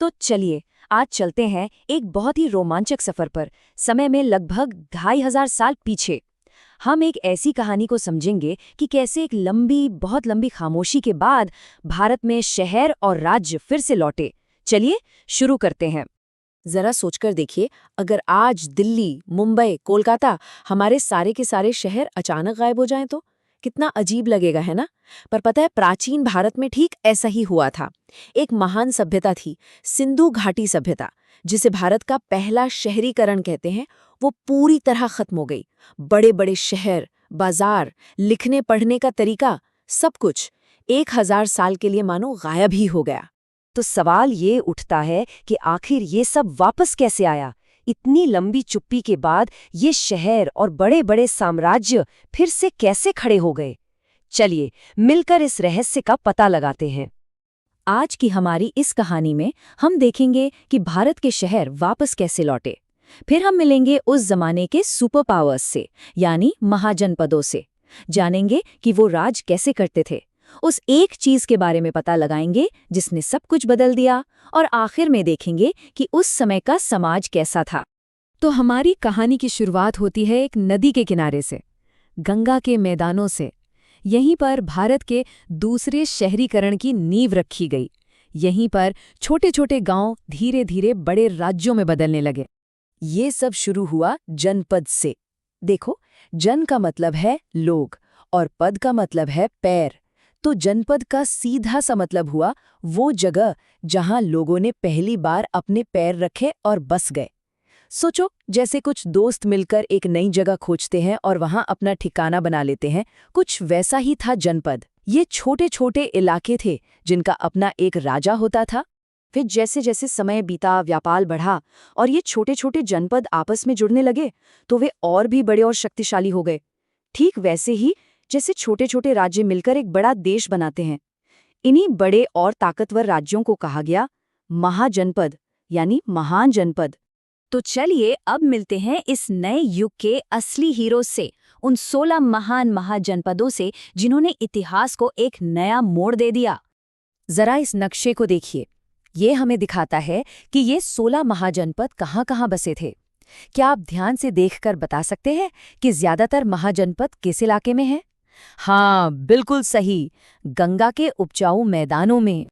तो चलिए आज चलते हैं एक बहुत ही रोमांचक सफर पर, समय में लगभग 2500 साल पीछे। हम एक ऐसी कहानी को समझेंगे कि कैसे एक लंबी, बहुत लंबी खामोशी के बाद भारत में शहर और राज्य फिर से लौटे। चलिए शुरू करते हैं। जरा सोचकर देखिए, अगर आज दिल्ली, मुंबई, कोलकाता, हमारे सारे के सारे शहर अचानक गायब हो जाएं तो कितना अजीब लगेगा, है ना? पर पता है, प्राचीन भारत में ठीक ऐसा ही हुआ था। एक महान सभ्यता थी, सिंधु घाटी सभ्यता, जिसे भारत का पहला शहरीकरण कहते हैं। वो पूरी तरह खत्म हो गई। बड़े बड़े शहर, बाजार, लिखने पढ़ने का तरीका, सब कुछ 1000 साल के लिए मानो गायब ही हो गया। तो सवाल ये उठता है कि आखिर ये सब वापस कैसे आया? इतनी लंबी चुप्पी के बाद ये शहर और बड़े बड़े साम्राज्य फिर से कैसे खड़े हो गए? चलिए मिलकर इस रहस्य का पता लगाते हैं। आज की हमारी इस कहानी में हम देखेंगे कि भारत के शहर वापस कैसे लौटे। फिर हम मिलेंगे उस जमाने के सुपर पावर्स से, यानी महाजनपदों से। जानेंगे कि वो राज कैसे करते थे। उस एक चीज के बारे में पता लगाएंगे जिसने सब कुछ बदल दिया, और आखिर में देखेंगे कि उस समय का समाज कैसा था। तो हमारी कहानी की शुरुआत होती है एक नदी के किनारे से, गंगा के मैदानों से। यहीं पर भारत के दूसरे शहरीकरण की नींव रखी गई। यहीं पर छोटे छोटे गांव धीरे धीरे बड़े राज्यों में बदलने लगे। ये सब शुरू हुआ जनपद से। देखो, जन का मतलब है लोग और पद का मतलब है पैर। तो जनपद का सीधा सा मतलब हुआ वो जगह जहां लोगों ने पहली बार अपने पैर रखे और बस गए। सोचो, जैसे कुछ दोस्त मिलकर एक नई जगह खोजते हैं और वहां अपना ठिकाना बना लेते हैं। कुछ वैसा ही था जनपद। ये छोटे छोटे इलाके थे जिनका अपना एक राजा होता था। फिर जैसे जैसे समय बीता, व्यापार बढ़ा और ये छोटे छोटे जनपद आपस में जुड़ने लगे, तो वे और भी बड़े और शक्तिशाली हो गए। ठीक वैसे ही जैसे छोटे छोटे राज्य मिलकर एक बड़ा देश बनाते हैं। इन्हीं बड़े और ताकतवर राज्यों को कहा गया महाजनपद, यानी महान जनपद। तो चलिए अब मिलते हैं इस नए युग के असली हीरो से, उन 16 महान महाजनपदों से जिन्होंने इतिहास को एक नया मोड़ दे दिया। जरा इस नक्शे को देखिए। ये हमें दिखाता है कि ये 16 महाजनपद कहाँ-कहाँ बसे थे। क्या आप ध्यान से देखकर बता सकते हैं कि ज्यादातर महाजनपद किस इलाके में हैं? हाँ, बिल्कुल सही, गंगा के उपजाऊ मैदानों में।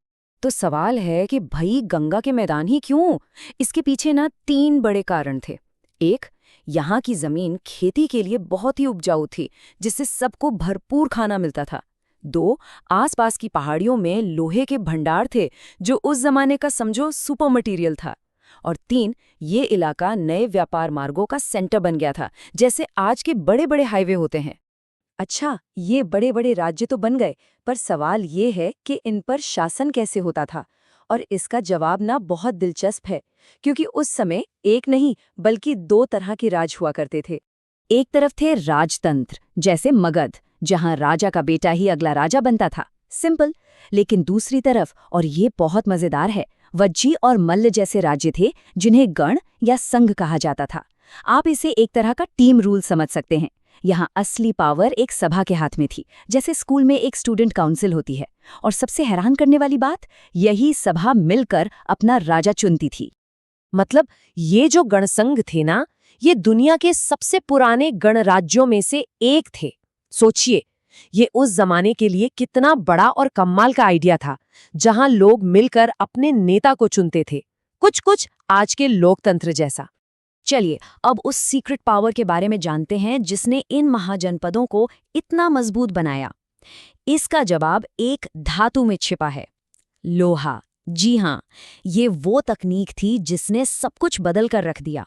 तो सवाल है कि भाई गंगा के मैदान ही क्यों? इसके पीछे ना 3 बड़े कारण थे। एक, यहाँ की जमीन खेती के लिए बहुत ही उपजाऊ थी, जिससे सबको भरपूर खाना मिलता था। 2, आसपास की पहाड़ियों में लोहे के भंडार थे, जो उस जमाने का समझो सुपर मटेरियल था। और 3, ये इलाका नए व्यापार मार्गों का सेंटर बन गया था, जैसे आज के बड़े बड़े हाईवे होते हैं। अच्छा, ये बड़े बड़े राज्य तो बन गए, पर सवाल ये है कि इन पर शासन कैसे होता था? और इसका जवाब ना बहुत दिलचस्प है, क्योंकि उस समय एक नहीं बल्कि 2 तरह के राज हुआ करते थे। एक तरफ थे राजतंत्र, जैसे मगध, जहां राजा का बेटा ही अगला राजा बनता था, सिंपल। लेकिन दूसरी तरफ, और ये बहुत मजेदार है, वज्जी और मल्ल जैसे राज्य थे, जिन्हें गण या संघ कहा जाता था। आप इसे एक तरह का टीम रूल समझ सकते हैं। यहाँ असली पावर एक सभा के हाथ में थी, जैसे स्कूल में एक स्टूडेंट काउंसिल होती है। और सबसे हैरान करने वाली बात, यही सभा मिलकर अपना राजा चुनती थी। मतलब ये जो गणसंघ थे ना, ये दुनिया के सबसे पुराने गणराज्यों में से एक थे। सोचिए, ये उस जमाने के लिए कितना बड़ा और कमाल का आइडिया था, जहां लोग मिलकर अपने नेता को चुनते थे, कुछ कुछ आज के लोकतंत्र जैसा। चलिए अब उस सीक्रेट पावर के बारे में जानते हैं जिसने इन महाजनपदों को इतना मजबूत बनाया। इसका जवाब एक धातु में छिपा है, लोहा। जी हाँ, ये वो तकनीक थी जिसने सब कुछ बदल कर रख दिया।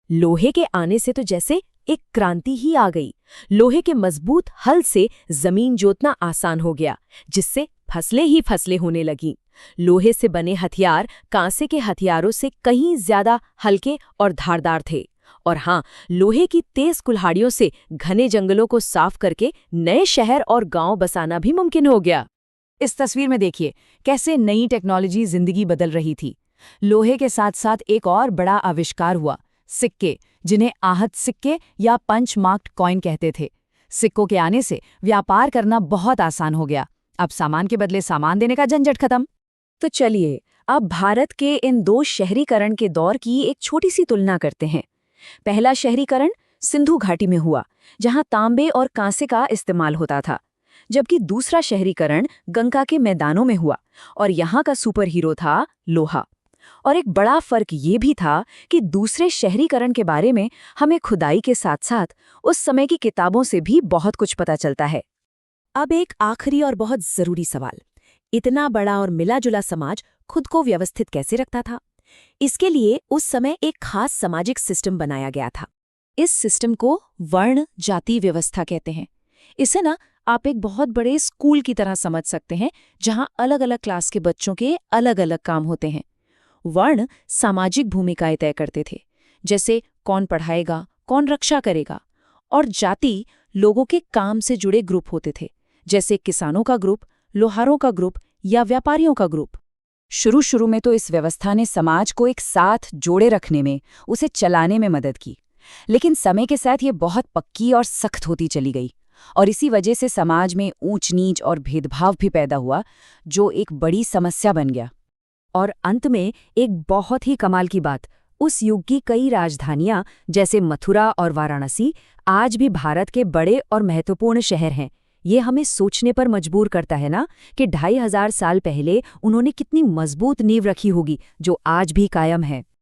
लोहे के आने से तो जैसे एक क्रांति ही आ गई। लोहे के मजबूत हल से जमीन जोतना आसान हो गया, जिससे फसलें ही फसलें होने लगीं। लोहे से बने हथियार कांसे के हथियारों से कहीं ज्यादा हल्के और धारदार थे। और हाँ, लोहे की तेज कुल्हाड़ियों से घने जंगलों को साफ करके नए शहर और गांव बसाना भी मुमकिन हो गया। इस तस्वीर में देखिए कैसे नई टेक्नोलॉजी जिंदगी बदल रही थी। लोहे के साथ साथ एक और बड़ा आविष्कार हुआ, सिक्के, जिन्हें आहत सिक्के या पंच मार्क्ड कॉइन कहते थे। सिक्कों के आने से व्यापार करना बहुत आसान हो गया। अब सामान के बदले सामान देने का झंझट खत्म। तो चलिए अब भारत के इन दो शहरीकरण के दौर की एक छोटी सी तुलना करते हैं। पहला शहरीकरण सिंधु घाटी में हुआ, जहां तांबे और कांसे का इस्तेमाल होता था, जबकि दूसरा शहरीकरण गंगा के मैदानों में हुआ और यहाँ का सुपर हीरो था लोहा। और एक बड़ा फर्क ये भी था कि दूसरे शहरीकरण के बारे में हमें खुदाई के साथ साथ उस समय की किताबों से भी बहुत कुछ पता चलता है। अब एक आखिरी और बहुत जरूरी सवाल, इतना बड़ा और मिला-जुला समाज खुद को व्यवस्थित कैसे रखता था? इसके लिए उस समय एक खास सामाजिक सिस्टम बनाया गया था। इस सिस्टम को वर्ण जाति व्यवस्था कहते हैं। इसे ना आप एक बहुत बड़े स्कूल की तरह समझ सकते हैं, जहां अलग अलग क्लास के बच्चों के अलग अलग काम होते हैं। वर्ण सामाजिक भूमिकाएं तय करते थे, जैसे कौन पढ़ाएगा, कौन रक्षा करेगा, और जाति लोगों के काम से जुड़े ग्रुप होते थे, जैसे किसानों का ग्रुप, लोहारों का ग्रुप या व्यापारियों का ग्रुप। शुरू में तो इस व्यवस्था ने समाज को एक साथ जोड़े रखने में, उसे चलाने में मदद की, लेकिन समय के साथ ये बहुत पक्की और सख्त होती चली गई और इसी वजह से समाज में ऊंच नीच और भेदभाव भी पैदा हुआ, जो एक बड़ी समस्या बन गया। और अंत में एक बहुत ही कमाल की बात, उस युग की कई राजधानियां जैसे मथुरा और वाराणसी आज भी भारत के बड़े और महत्वपूर्ण शहर हैं। ये हमें सोचने पर मजबूर करता है ना कि 2500 साल पहले उन्होंने कितनी मजबूत नींव रखी होगी, जो आज भी कायम है।